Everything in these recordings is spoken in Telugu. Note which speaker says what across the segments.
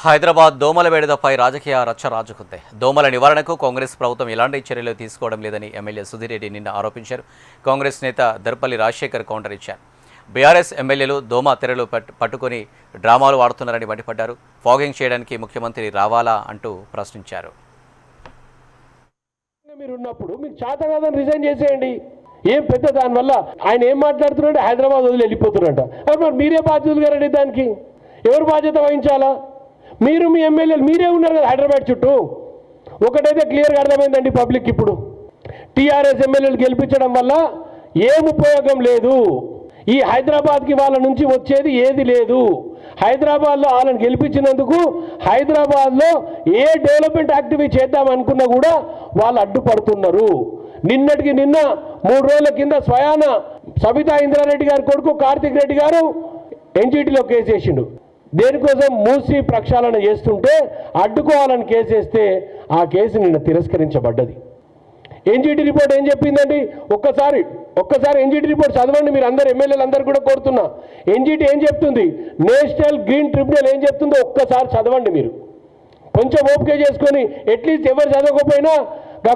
Speaker 1: హైదరాబాద్ దోమల బెడదపై రాజకీయ రచ్చ రాజుకుంది. దోమల నివారణకు కాంగ్రెస్ ప్రభుత్వం ఎలాంటి చర్యలు తీసుకోవడం లేదని ఎమ్మెల్యే సుధీర్ రెడ్డి నిన్న ఆరోపించారు. కాంగ్రెస్ నేత దర్పల్లి రాజశేఖర్ కౌంటర్ ఇచ్చారు. బీఆర్ఎస్ ఎమ్మెల్యేలు దోమ తెరలు పట్టుకుని డ్రామాలు ఆడుతున్నారని మండిపడ్డారు. ఫాగింగ్ చేయడానికి ముఖ్యమంత్రి రావాలా అంటూ ప్రశ్నించారు.
Speaker 2: మీరున్నప్పుడు మీకు చేత కాదని రిజైన్ చేసేయండి. ఏం పెద్ద దానివల్ల ఆయన ఏం మాట్లాడుతున్నారంటే హైదరాబాద్ వదిలి వెళ్ళిపోతున్నారంట. మరి మీరే బాధ్యతలు గారండి, దానికి ఎవరు బాధ్యత వహించాలా? మీరు మీ ఎమ్మెల్యేలు మీరే ఉన్నారు కదా హైదరాబాద్ చుట్టూ. ఒకటైతే క్లియర్గా అర్థమైందండి పబ్లిక్, ఇప్పుడు టీఆర్ఎస్ ఎమ్మెల్యేలు గెలిపించడం వల్ల ఏం ఉపయోగం లేదు. ఈ హైదరాబాద్కి వాళ్ళ నుంచి వచ్చేది ఏది లేదు. హైదరాబాద్లో వాళ్ళని గెలిపించినందుకు హైదరాబాద్లో ఏ డెవలప్మెంట్ యాక్టివిటీ చేద్దాం అనుకున్నా కూడా వాళ్ళు అడ్డుపడుతున్నారు. నిన్నటికి నిన్న 3 రోజుల కింద స్వయాన సబితా ఇంద్రారెడ్డి గారి కొడుకు కార్తిక్ రెడ్డి గారు ఎన్జిటిలో కేసేసిండు. దేనికోసం? మూసి ప్రక్షాళన చేస్తుంటే అడ్డుకోవాలని కేసేస్తే ఆ కేసు నిన్న తిరస్కరించబడ్డది. ఎన్జిటి రిపోర్ట్ ఏం చెప్పిందండి? ఒక్కసారి ఎన్జిటి రిపోర్ట్ చదవండి. మీరు అందరు ఎమ్మెల్యేలు అందరు కూడా కోరుతున్నా, ఎన్జిటి ఏం చెప్తుంది, నేషనల్ గ్రీన్ ట్రిబ్యునల్ ఏం చెప్తుందో ఒక్కసారి చదవండి. మీరు కొంచెం ఓపిక చేసుకొని అట్లీస్ట్ ఎవరు చదవకపోయినా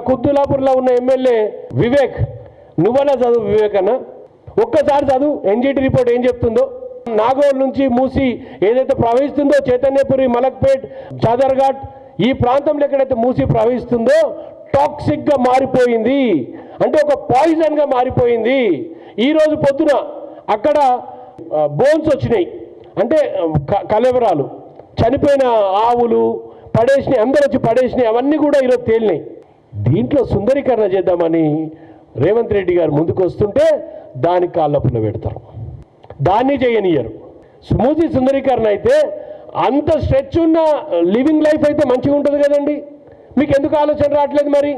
Speaker 2: కుత్తులాపూర్లో ఉన్న ఎమ్మెల్యే వివేక్, నువ్వన్నా చదువు వివేక్ అన్న, ఒక్కసారి చదువు ఎన్జిటి రిపోర్ట్ ఏం చెప్తుందో. నాగోల్ నుంచి మూసి ఏదైతే ప్రవహిస్తుందో, చైతన్యపురి, మలక్పేట్, చాదర్ఘాట్ ఈ ప్రాంతంలో ఎక్కడైతే మూసి ప్రవహిస్తుందో టాక్సిక్గా మారిపోయింది, అంటే ఒక పాయిజన్గా మారిపోయింది. ఈరోజు పొద్దున అక్కడ బోన్స్ వచ్చినాయి, అంటే కలవరాలు, చనిపోయిన ఆవులు పడేసినాయి, అందరూ వచ్చి పడేసినాయి, అవన్నీ కూడా ఈరోజు తేలినాయి. దీంట్లో సుందరీకరణ చేద్దామని రేవంత్ రెడ్డి గారు ముందుకు వస్తుంటే దానికి కాళ్ళప్పులో పెడతారు, దాన్ని చేయనియరు. స్మూతీ సుందరీకరణ అయితే అంత స్ట్రెచ్ ఉన్న లివింగ్ లైఫ్ అయితే మంచిగా ఉంటుంది కదండి. మీకు ఎందుకు ఆలోచన రావట్లేదు మరి?